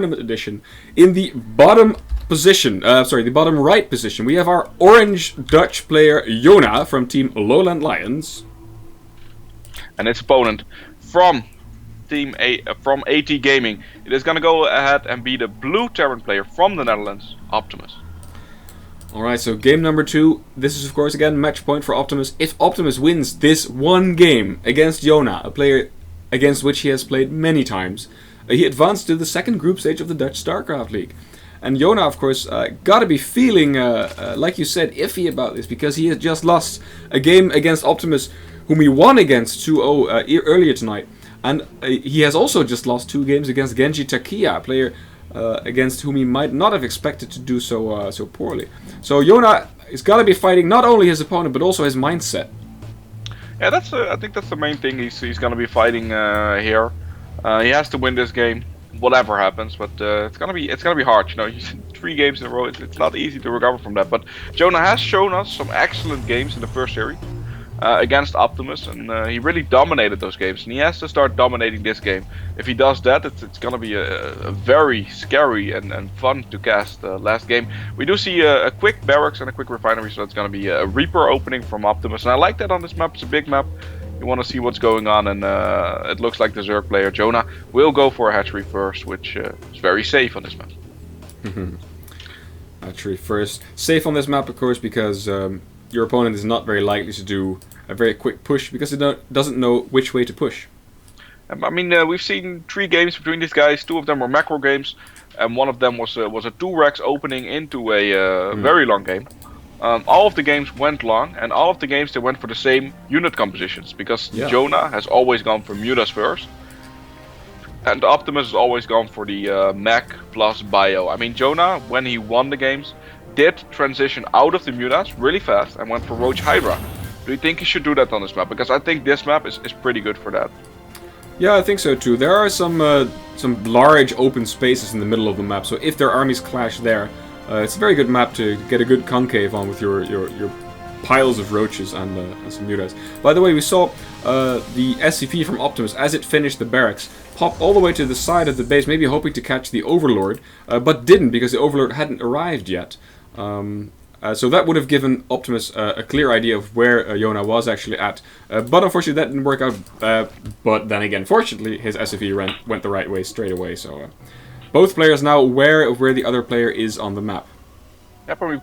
Tournament Edition. In the bottom position, the bottom right position, we have our orange Dutch player Jona from Team Lowland Lions. And its opponent from from AT Gaming. It is going to go ahead and be the blue Terran player from the Netherlands, Optimus. Alright, so game number 2. This is of course again match point for Optimus. If Optimus wins this one game against Jona, a player against which he has played many times, he advanced to the second group stage of the Dutch StarCraft League. And Jona, of course, gotta be feeling, like you said, iffy about this, because he has just lost a game against Optimus, whom he won against 2-0 earlier tonight. And he has also just lost 2 games against Genji Takia, a player against whom he might not have expected to do so poorly. So Jona has got to be fighting not only his opponent, but also his mindset. Yeah, I think that's the main thing he's going to be fighting here. He has to win this game, whatever happens. But it's gonna be hard. You know, 3 games in a row. It's not easy to recover from that. But Jona has shown us some excellent games in the first series against Optimus, and he really dominated those games. And he has to start dominating this game. If he does that, it's gonna be a very scary and fun to cast last game. We do see a quick barracks and a quick refinery, so it's gonna be a Reaper opening from Optimus, and I like that on this map. It's a big map. You want to see what's going on, and it looks like the Zerg player Jona will go for a hatchery first, which is very safe on this map. Hatchery first. Safe on this map, of course, because your opponent is not very likely to do a very quick push, because it doesn't know which way to push. I mean, we've seen 3 games between these guys. 2 of them were macro games, and one of them was a 2-Rex opening into a very long game. All of the games went long, and all of the games they went for the same unit compositions, because Jona has always gone for mutas first, and Optimus has always gone for the mech plus bio. I mean, Jona, when he won the games, did transition out of the mutas really fast and went for Roach Hydra. Do you think he should do that on this map? Because I think this map is pretty good for that. Yeah, I think so too. There are some large open spaces in the middle of the map, so if their armies clash there, it's a very good map to get a good concave on with your piles of roaches and some mutas. By the way, we saw the SCP from Optimus, as it finished the barracks, pop all the way to the side of the base, maybe hoping to catch the Overlord, but didn't, because the Overlord hadn't arrived yet. So that would have given Optimus a clear idea of where Jona was actually at. But unfortunately that didn't work out. But then again, fortunately, his SCP went the right way straight away. So both players now aware of where the other player is on the map. Yep, and we've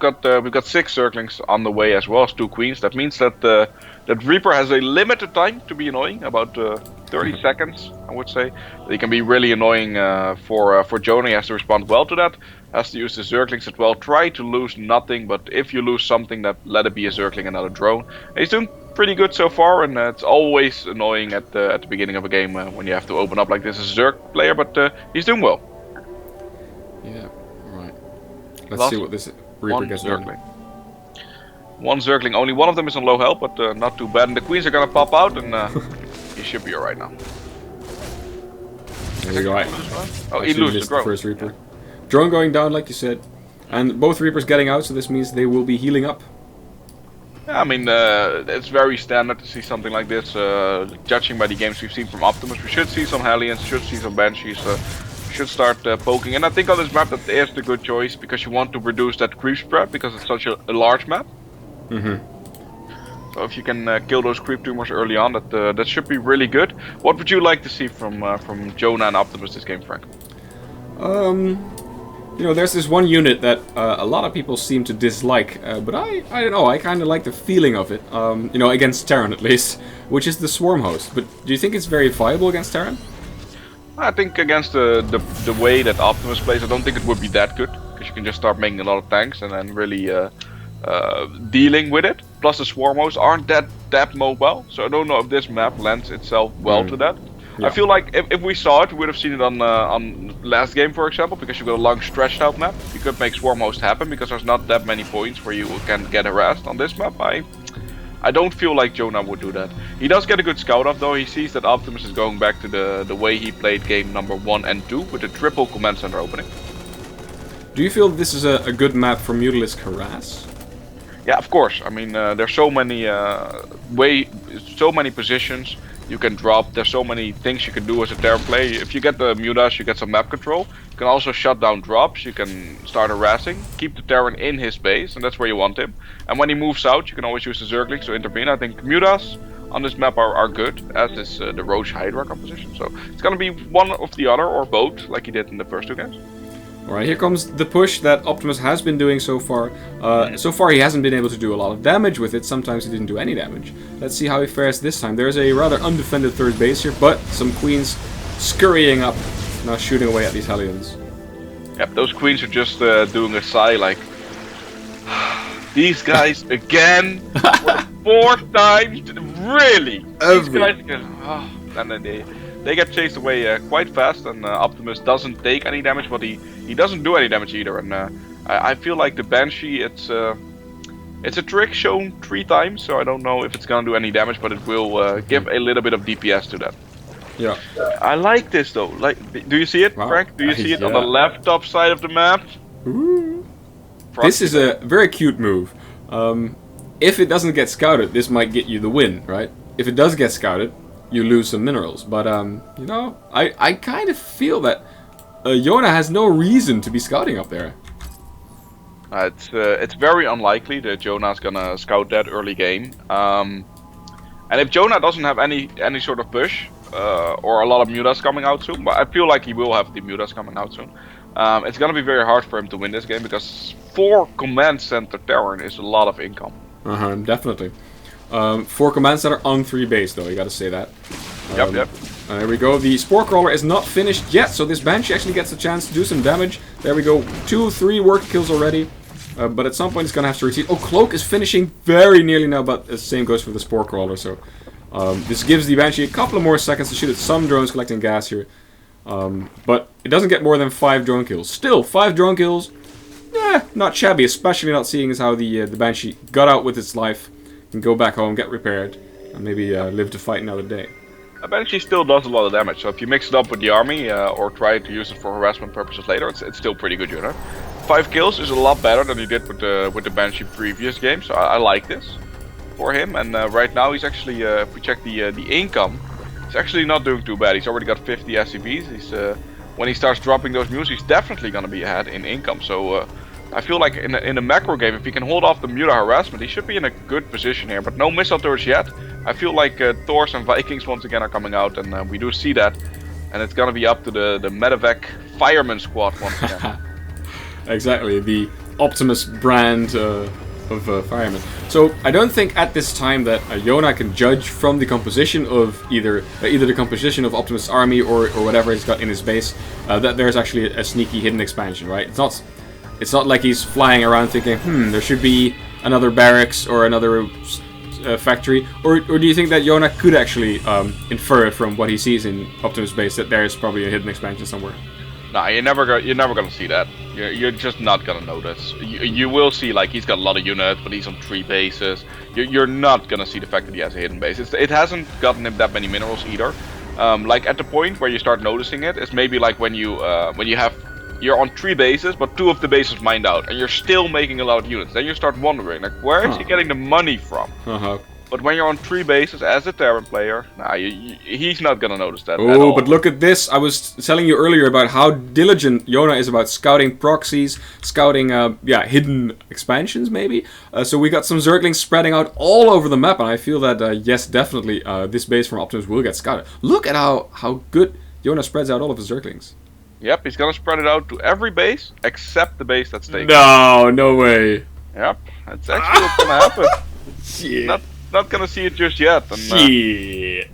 got 6 Zerglings on the way, as well as 2 Queens. That means that that Reaper has a limited time to be annoying, about 30 seconds, I would say. He can be really annoying for Jona. He has to respond well to that. Has to use the Zerglings as well. Try to lose nothing, but if you lose something, that let it be a Zergling and not a drone. And he's doing pretty good so far, and it's always annoying at the beginning of a game when you have to open up like this as a Zerg player, but he's doing well. Yeah, right. Let's see what this Reaper gets done. One Zergling, only one of them is on low health, but not too bad. And the Queens are gonna pop out, and he should be alright now. There we go. Oh, he loses the first Reaper. Drone going down, like you said. And both Reapers getting out, so this means they will be healing up. Yeah, I mean, it's very standard to see something like this. Judging by the games we've seen from Optimus, we should see some Hellions, should see some Banshees. Should start poking, and I think on this map that is the good choice, because you want to reduce that creep spread, because it's such a large map. So if you can kill those creep tumors early on, that should be really good. What would you like to see from Jona and Optimus this game, Frank? You know, there's this one unit that a lot of people seem to dislike, but I don't know, I kind of like the feeling of it, you know, against Terran at least, which is the Swarm Host. But do you think it's very viable against Terran? I think against the way that Optimus plays, I don't think it would be that good, because you can just start making a lot of tanks and then really dealing with it. Plus the Swarm Hosts aren't that mobile, so I don't know if this map lends itself well to that. Yeah. I feel like if we saw it, we would have seen it on last game, for example, because you've got a long stretched out map. You could make Swarm Host happen, because there's not that many points where you can get harassed. On this map, I don't feel like Jona would do that. He does get a good scout off though. He sees that Optimus is going back to the way he played game number 1 and 2 with a triple command center opening. Do you feel this is a good map for Mutalisk Harass? Yeah, of course. I mean, there's so many positions. You can drop. There's so many things you can do as a Terran player. If you get the Mutas, you get some map control. You can also shut down drops. You can start harassing, keep the Terran in his base, and that's where you want him. And when he moves out, you can always use the Zerglings to intervene. I think Mutas on this map are good, as is the Roach Hydra composition. So it's gonna be one of the other, or both, like he did in the first 2 games. Alright, here comes the push that Optimus has been doing so far. So far he hasn't been able to do a lot of damage with it. Sometimes he didn't do any damage. Let's see how he fares this time. There's a rather undefended third base here, but some queens scurrying up, now shooting away at these Hellions. Yep, those queens are just doing a sigh like, these guys again, for the 4th time, really? These guys again, and then they get chased away quite fast, and Optimus doesn't take any damage, but he doesn't do any damage either. And I feel like the Banshee, it's a trick shown 3 times, so I don't know if it's gonna do any damage, but it will give a little bit of DPS to that. Yeah. I like this though. Like, do you see it, wow. Frank? Do you see it on the left top side of the map? Ooh. This is a very cute move. If it doesn't get scouted, this might get you the win, right? If it does get scouted, you lose some minerals. But, you know, I kind of feel that Jona has no reason to be scouting up there. It's very unlikely that Jona's gonna scout that early game. And if Jona doesn't have any sort of push, or a lot of Mutas coming out soon, but I feel like he will have the Mutas coming out soon. It's gonna be very hard for him to win this game, because 4 command center Terran is a lot of income. Definitely. 4 command center on 3 base though, you gotta say that. Yep. There we go. The Spore Crawler is not finished yet, so this Banshee actually gets a chance to do some damage. There we go. 2, 3 work kills already. But at some point it's gonna have to retreat. Oh, Cloak is finishing very nearly now, but the same goes for the Spore Crawler, so... this gives the Banshee a couple of more seconds to shoot at some drones collecting gas here. But it doesn't get more than 5 drone kills. Still, 5 drone kills, not shabby, especially not seeing as how the Banshee got out with its life, and go back home, get repaired, and maybe live to fight another day. A Banshee still does a lot of damage, so if you mix it up with the army, or try to use it for harassment purposes later, it's still pretty good, you know. 5 kills is a lot better than you did with the Banshee previous game, so I like this for him. And right now he's actually, if we check the income, he's actually not doing too bad. He's already got 50 SCVs. He's when he starts dropping those mules, he's definitely gonna be ahead in income. So I feel like in a macro game, if he can hold off the Muta harassment, he should be in a good position here. But no missile turrets yet. I feel like Thors and Vikings once again are coming out, and we do see that. And it's gonna be up to the Medevac Fireman Squad once again. Exactly, the Optimus brand of firemen. So I don't think at this time that Jona can judge from the composition of either the composition of Optimus' army or whatever he's got in his base that there's actually a sneaky hidden expansion, right? It's not like he's flying around thinking, there should be another barracks or another factory, or do you think that Jona could actually infer from what he sees in Optimus' base that there's probably a hidden expansion somewhere? Nah, you're never gonna see that. You're just not gonna notice. You will see, like, he's got a lot of units, but he's on 3 bases. You're not gonna see the fact that he has a hidden base. It hasn't gotten him that many minerals either. Like at the point where you start noticing it is maybe like when you're on 3 bases, but 2 of the bases mined out, and you're still making a lot of units. Then you start wondering, like, where is he getting the money from? But when you're on 3 bases as a Terran player, nah, he's not gonna notice that. Oh, but look at this! I was telling you earlier about how diligent Jona is about scouting proxies, scouting, hidden expansions, maybe. So we got some Zerglings spreading out all over the map, and I feel that, yes, definitely, this base from Optimus will get scouted. Look at how good Jona spreads out all of his Zerglings. Yep, he's gonna spread it out to every base except the base that's taken. No way. Yep, that's actually what's gonna happen. Shit. Not gonna see it just yet. And, shit.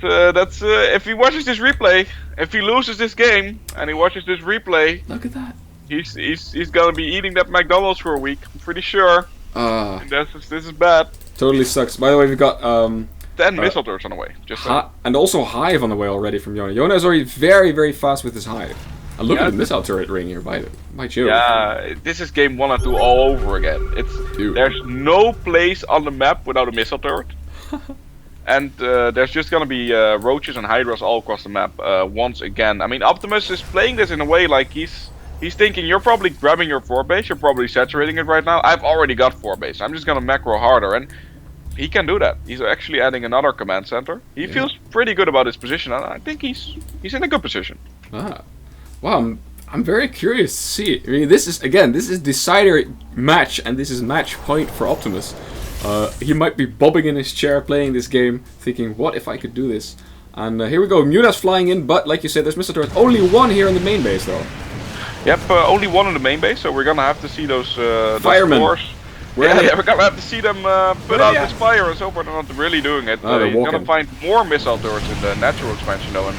That's if he watches this replay, if he loses this game and he watches this replay, look at that. He's gonna be eating that McDonald's for a week. I'm pretty sure. This is bad. Totally sucks. By the way, we've got 10 missile turrets on the way. And also Hive on the way already from Jona. Jona is already very, very fast with his Hive. And look at the missile turret ring here by Joe. Yeah, this is game 1 and 2 all over again. There's no place on the map without a missile turret. And there's just gonna be roaches and hydras all across the map once again. I mean, Optimus is playing this in a way like he's thinking, you're probably grabbing your 4 base, you're probably saturating it right now. I've already got 4 base. I'm just gonna macro harder, and he can do that. He's actually adding another command center. He feels pretty good about his position, and I think he's in a good position. Ah, wow. I'm very curious to see. I mean, this is decider match, and this is match point for Optimus. He might be bobbing in his chair playing this game, thinking, "What if I could do this?" And here we go. Muta's flying in, but like you said, there's missile turrets. Only one here in the main base, though. Yep, only one in the main base, so we're gonna have to see those firemen. Yeah, we're gonna have to see them put out this fire and so forth. They're not really doing it. He's gonna find more missile turrets in the natural expansion, though, and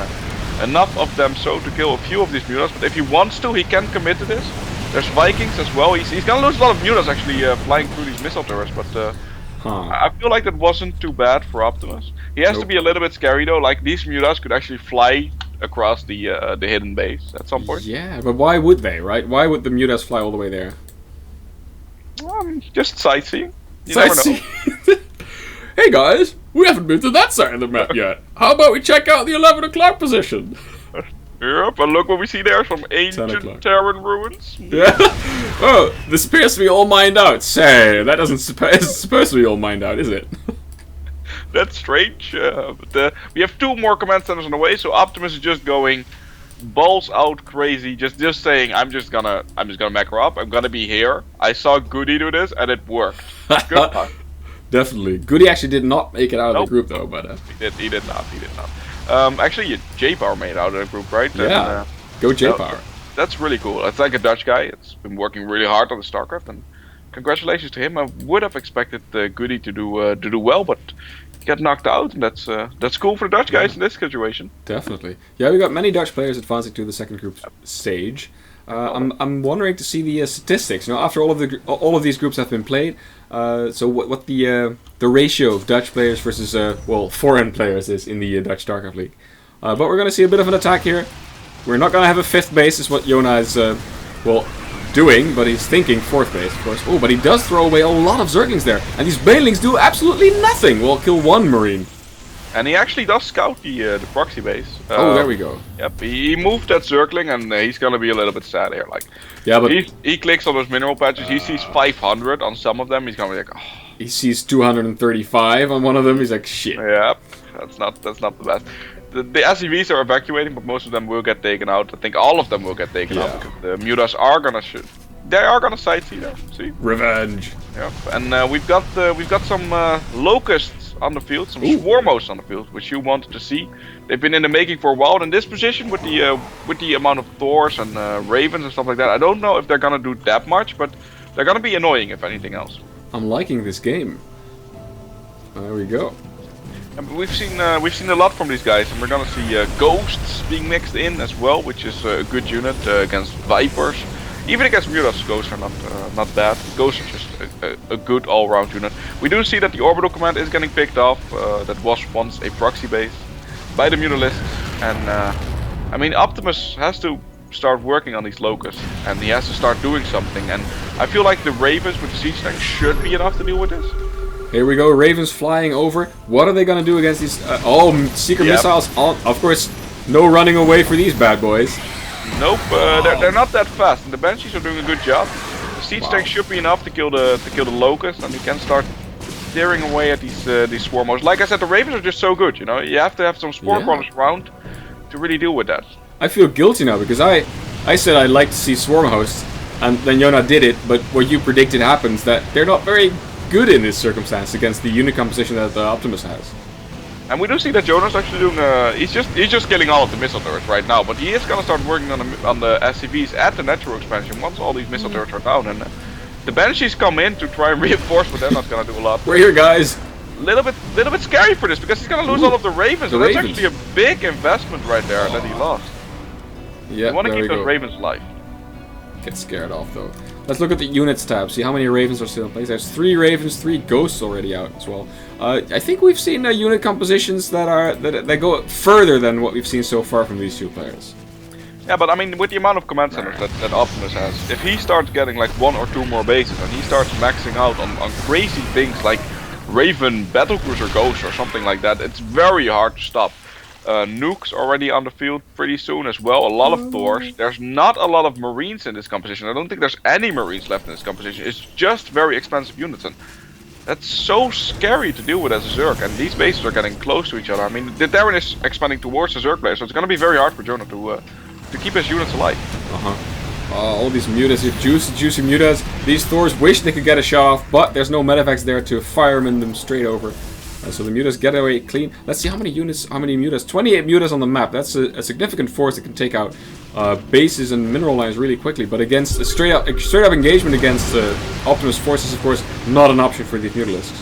enough of them so to kill a few of these mutas. But if he wants to, he can commit to this. There's Vikings as well. He's gonna lose a lot of mutas actually flying through these missile turrets, but I feel like that wasn't too bad for Optimus. He has to be a little bit scary though. Like these mutas could actually fly across the hidden base at some point. Yeah, but why would they, right? Why would the mutas fly all the way there? Just sightseeing. You never know. Hey guys, we haven't been to that side of the map yet. How about we check out the 11 o'clock position? Yep, and look what we see there, some ancient Terran ruins. Yeah. Oh, this appears to be all mined out. Say, that isn't supposed to be all mined out, is it? That's strange. But we have 2 more command centers on the way, so Optimus is just going balls out crazy, just saying, I'm just gonna macro up. I'm gonna be here. I saw Goody do this, and it worked. Good luck. Definitely. Goody actually did not make it out of the group though, but he did not. Actually, J-Power made it out of the group, right? Yeah. And, go J-Power. That's really cool. It's like a Dutch guy. It's been working really hard on the StarCraft, and congratulations to him. I would have expected Goody to do well, but he got knocked out, and that's cool for the Dutch guys in this situation. Definitely. Yeah, we got many Dutch players advancing to the second group stage. I'm wondering to see the statistics. You know, after all of these groups have been played, so what the ratio of Dutch players versus foreign players is in the Dutch StarCraft League. But we're going to see a bit of an attack here. We're not going to have a 5th base, is what Jona is doing, but he's thinking 4th base, of course. Oh, but he does throw away a lot of Zerglings there, and these Banelings do absolutely nothing. Well, kill 1 Marine. And he actually does scout the proxy base. Oh, there we go. Yep, he moved that Zergling, and he's gonna be a little bit sad here. Like, yeah, but he clicks on those mineral patches. He sees 500 on some of them. He's gonna be like, oh. He sees 235 on one of them. He's like, shit. Yep, that's not the best. The SCVs are evacuating, but most of them will get taken out. I think all of them will get taken out because the mutas are gonna shoot. They are gonna sightsee there. See? Revenge. Yep, and we've got some locusts on the field, some swarmos on the field, which you wanted to see. They've been in the making for a while. In this position, with the amount of Thors and ravens and stuff like that, I don't know if they're gonna do that much, but they're gonna be annoying if anything else. I'm liking this game. There we go. And we've seen a lot from these guys, and we're gonna see ghosts being mixed in as well, which is a good unit against vipers. Even against mutas, ghosts are not bad. Ghosts are just a good all-round unit. We do see that the orbital command is getting picked off. That was once a proxy base by the mutalists, and I mean, Optimus has to start working on these locusts, and he has to start doing something. And I feel like the ravens with the siege tank should be enough to deal with this. Here we go, ravens flying over. What are they gonna do against these? Seeker missiles. Of course, no running away for these bad boys. Nope, they're not that fast, and the Banshees are doing a good job. The siege tank should be enough to kill the locust, and we can start steering away at these swarmos. Like I said, the ravens are just so good. You know, you have to have some spore crawlers around to really deal with that. I feel guilty now because I said I'd like to see swarm hosts, and then Jona did it. But what you predicted happens, that they're not very good in this circumstance against the unit composition that Optimus has. And we do see that Jona's actually doing. He's just killing all of the missile turrets right now, but he is gonna start working on the SCVs at the natural expansion once all these missile turrets are down, and the Banshees come in to try and reinforce, but they're not gonna do a lot. We're here, guys. Little bit scary for this because he's gonna lose all of the ravens. So that's actually a big investment right there that he lost. Yeah, you want to keep those ravens alive. Get scared off though. Let's look at the units tab. See how many ravens are still in place. There's 3 ravens, 3 ghosts already out as well. I think we've seen unit compositions that go further than what we've seen so far from these 2 players. Yeah, but I mean, with the amount of command centers that Optimus has, if he starts getting like 1 or 2 more bases and he starts maxing out on crazy things like Raven Battlecruiser Ghost or something like that, it's very hard to stop. Nukes already on the field pretty soon as well. A lot of Thors. There's not a lot of Marines in this composition. I don't think there's any Marines left in this composition. It's just very expensive units. And That's so scary to deal with as a Zerg, and these bases are getting close to each other. I mean, the Terran is expanding towards the Zerg player, so it's gonna be very hard for Jona to keep his units alive. All these mutas, juicy mutas. These Thors wish they could get a shot off, but there's no medevacs there to fireman them straight over. So the mutas get away clean. Let's see how many mutas. 28 mutas on the map. That's a significant force that can take out bases and mineral lines really quickly. But against a straight up engagement against Optimus forces, of course, not an option for these mutalisks.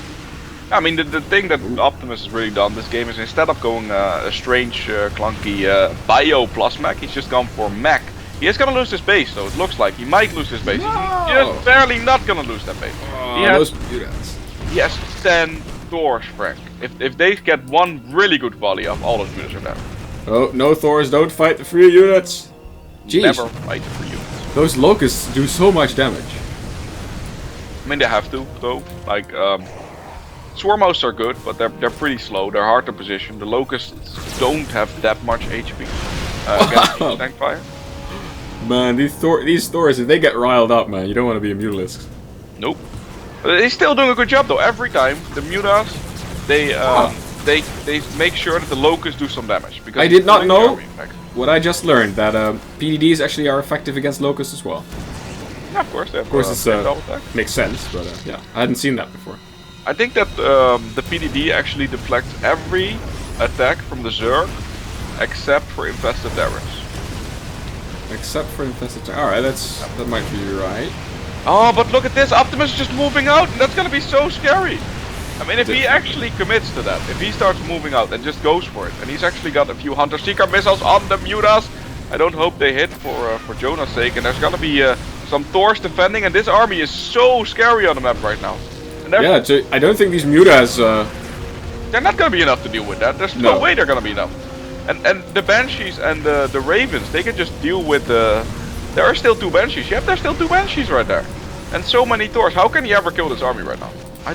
I mean, the thing that Optimus has really done this game is instead of going a strange, clunky bio plus mech, he's just gone for mech. He is gonna lose his base, so it looks like he might lose his base. No! He's just barely not gonna lose that base. He has 10 Thors, Frank. If they get one really good volley off, all those units are dead. Oh, no Thors, don't fight the free units. Jeez. Never fight the free units. Those locusts do so much damage. I mean, they have to, though. Like, Swarmos are good, but they're pretty slow. They're hard to position. The locusts don't have that much HP against tank fire. Man, these Thors, if they get riled up, man, you don't want to be a mutalisk. Nope. But they're still doing a good job though. Every time the mutas, they make sure that the locusts do some damage. Because I did not know what I just learned, that PDDs actually are effective against locusts as well. Yeah, of course. Of course, it makes sense, but yeah, I hadn't seen that before. I think that the PDD actually deflects every attack from the Zerg, except for infested Terrans. Except for infested. Alright, that might be right. Oh, but look at this! Optimus is just moving out, and that's gonna be so scary! I mean, if he actually commits to that, if he starts moving out and just goes for it, and he's actually got a few Hunter-Seeker missiles on the mutas, I don't hope they hit for Jona's sake, and there's gonna be some Thors defending, and this army is so scary on the map right now. And yeah, I don't think these mutas... they're not gonna be enough to deal with that. There's no way they're gonna be enough. And the Banshees and the Ravens, they can just deal with the... There are still 2 Banshees. Yep, there's still 2 Banshees right there. And so many Thors. How can he ever kill this army right now? I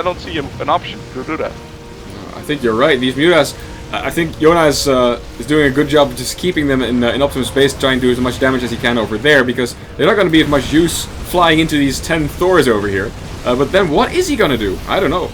don't see an option to do that. I think you're right. These mutas... I think Jona is doing a good job of just keeping them in Optimus base, trying to do as much damage as he can over there, because they're not going to be of much use flying into these 10 Thors over here. But then what is he going to do? I don't know.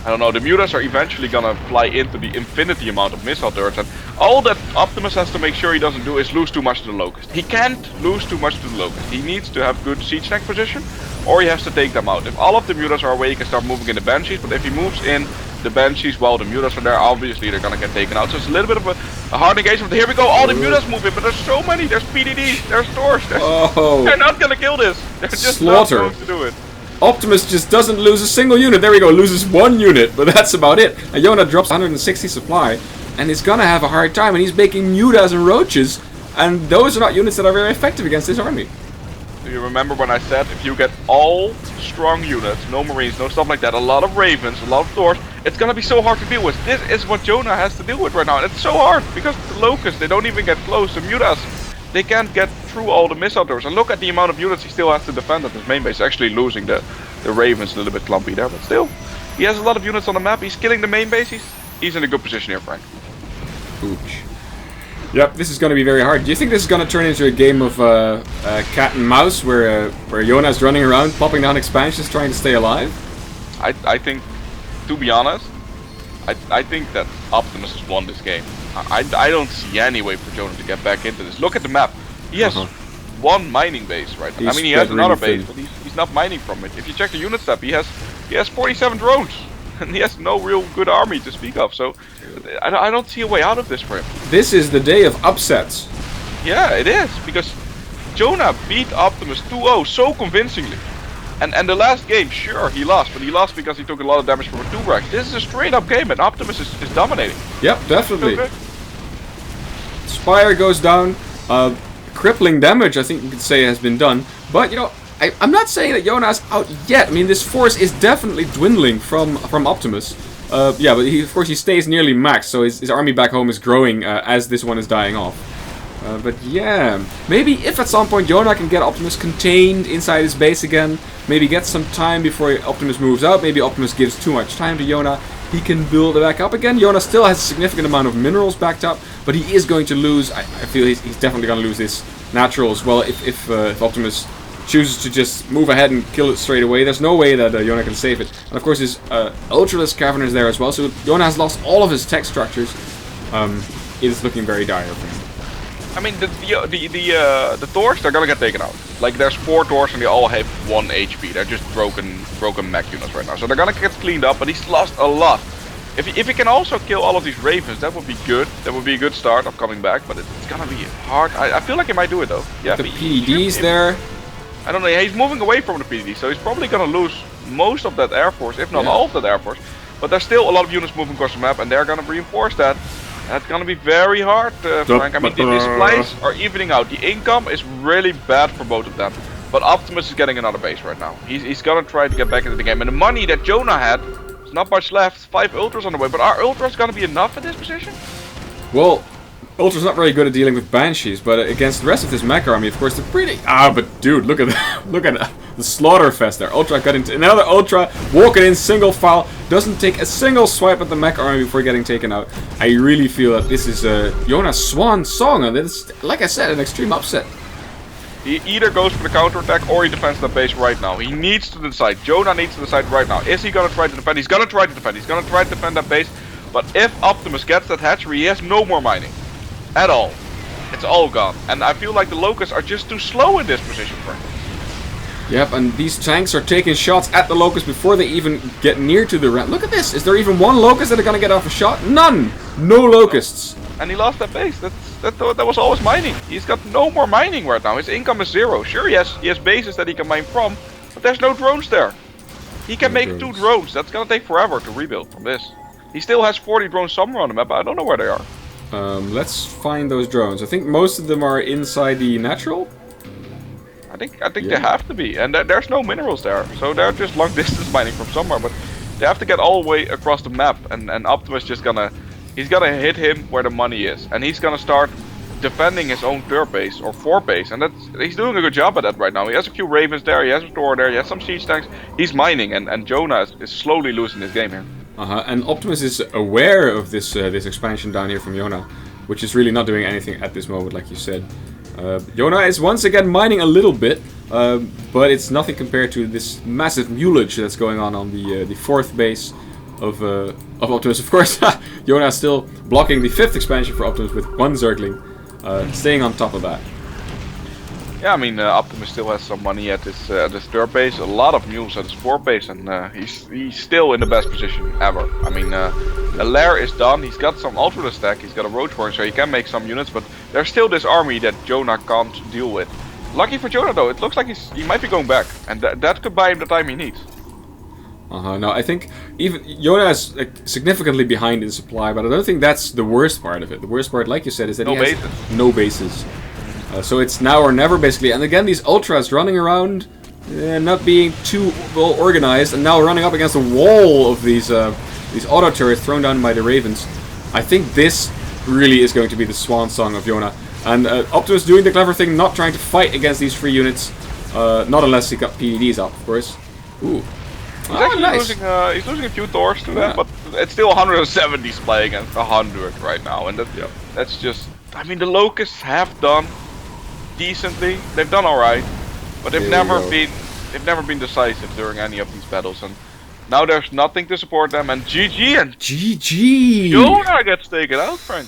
I don't know, the mutas are eventually gonna fly into the infinity amount of missile turrets, and all that Optimus has to make sure he doesn't do is lose too much to the Locust. He can't lose too much to the Locust. He needs to have good siege tank position, or he has to take them out. If all of the mutas are away, he can start moving in the Banshees, but if he moves in the Banshees while the mutas are there, obviously they're gonna get taken out. So it's a little bit of a hard engagement. Here we go, all the mutas move in, but there's so many. There's PDDs, there's Thors. They're not gonna kill this. They're just not going to do it. Optimus just doesn't lose a single unit. There we go, loses 1 unit, but that's about it. And Jona drops 160 supply, and he's gonna have a hard time, and he's making mutas and roaches, and those are not units that are very effective against this army. Do you remember when I said if you get all strong units, no marines, no stuff like that, a lot of ravens, a lot of Thors, it's gonna be so hard to deal with. This is what Jona has to deal with right now, and it's so hard, because the Locusts, they don't even get close. The mutas, they can't get through all the missile doors. And look at the amount of units he still has to defend at his main base. Actually losing the Ravens a little bit clumpy there, but still. He has a lot of units on the map. He's killing the main base. He's in a good position here, Frank. Ooch. Yep, this is going to be very hard. Do you think this is going to turn into a game of cat and mouse, where Jona's running around, popping down expansions, trying to stay alive? I think, to be honest, I think that Optimus has won this game. I don't see any way for Jona to get back into this. Look at the map. He has 1 mining base right now. I mean, he has another base, but he's not mining from it. If you check the unit stat, he has 47 drones, and he has no real good army to speak of. So I don't see a way out of this for him. This is the day of upsets. Yeah, it is, because Jona beat Optimus 2-0 so convincingly. And the last game, sure, he lost, but he lost because he took a lot of damage from a 2-brack. This is a straight up game, and Optimus is dominating. Yep, definitely. Spire goes down. Crippling damage, I think you could say, has been done. But, you know, I'm not saying that Jona's out yet. I mean, this force is definitely dwindling from Optimus. Yeah, but of course he stays nearly max, so his army back home is growing as this one is dying off. But yeah, maybe if at some point Jona can get Optimus contained inside his base again, maybe get some time before Optimus moves out, maybe Optimus gives too much time to Jona, he can build it back up again. Jona still has a significant amount of minerals backed up, but he is going to lose. I feel he's definitely going to lose this natural as well if Optimus chooses to just move ahead and kill it straight away. There's no way that Jona can save it. And of course his Ultralisk Cavern is there as well, so Jona has lost all of his tech structures. It is looking very dire for him. I mean, the Thors, they're gonna get taken out. Like, there's 4 Thors and they all have 1 HP. They're just broken mech units right now. So they're gonna get cleaned up, but he's lost a lot. If he can also kill all of these Ravens, that would be good. That would be a good start of coming back, but it's gonna be hard. I feel like he might do it though. Yeah, the PD's there. I don't know, he's moving away from the PD, so he's probably gonna lose most of that Air Force, if not all of that Air Force. But there's still a lot of units moving across the map, and they're gonna reinforce that. That's gonna be very hard, Frank. I mean, the supplies are evening out. The income is really bad for both of them. But Optimus is getting another base right now. He's gonna try to get back into the game. And the money that Jona had, there's not much left. 5 Ultras on the way. But are Ultras gonna be enough in this position? Well, Ultra's not very good at dealing with Banshees, but against the rest of this mech army, of course, they're pretty... but dude, look at that. Look at the slaughter fest there. Ultra got into another Ultra, walking in single file, doesn't take a single swipe at the mech army before getting taken out. I really feel that this is Jona's swan song, and it's, like I said, an extreme upset. He either goes for the counterattack or he defends the base right now. He needs to decide. Jona needs to decide right now. Is he gonna try to defend? He's gonna try to defend. He's gonna try to defend that base. But if Optimus gets that hatchery, he has no more mining. At all. It's all gone. And I feel like the Locusts are just too slow in this position for him. Yep, and these tanks are taking shots at the Locusts before they even get near to the ramp. Look at this. Is there even one Locust that are gonna get off a shot? None! No Locusts. And he lost that base. That was always mining. He's got no more mining right now. His income is 0. Sure, he has bases that he can mine from, but there's no drones there. He can make 2 drones. That's gonna take forever to rebuild from this. He still has 40 drones somewhere on the map, but I don't know where they are. Let's find those drones. I think most of them are inside the natural. I think they have to be, and there's no minerals there, so they're just long distance mining from somewhere. But they have to get all the way across the map, and Optimus just he's gonna hit him where the money is, and he's gonna start defending his own third base or 4th base, and he's doing a good job at that right now. He has a few Ravens there, he has a Thor there, he has some siege tanks. He's mining, and Jona is slowly losing this game here. And Optimus is aware of this expansion down here from Jona, which is really not doing anything at this moment, like you said. Jona is once again mining a little bit, but it's nothing compared to this massive mulage that's going on the 4th base of Optimus. Of course, Jona is still blocking the 5th expansion for Optimus with 1 Zergling, staying on top of that. Yeah, I mean, Optimus still has some money at his 3rd base, a lot of mules at his 4th base, and he's still in the best position ever. I mean, the lair is done, he's got some Ultralisk stack, he's got a roach horn, so he can make some units, but there's still this army that Jona can't deal with. Lucky for Jona though, it looks like he might be going back, and that could buy him the time he needs. No, I think even Jona is significantly behind in supply, but I don't think that's the worst part of it. The worst part, like you said, is that he has no bases. So it's now or never, basically. And again, these Ultras running around, not being too well organized, and now running up against a wall of these auto turrets thrown down by the Ravens. I think this really is going to be the swan song of Jona. And Optimus doing the clever thing, not trying to fight against these 3 units, not unless he got PEDs up, of course. Ooh. He's actually losing a few Thors to that, but it's still 170 supply against 100 right now, and that's just. I mean, the Locusts have done decently. They've done all right, but they've never been decisive during any of these battles, and now there's nothing to support them. And GG, and GG. Jona gets taken out, Frank.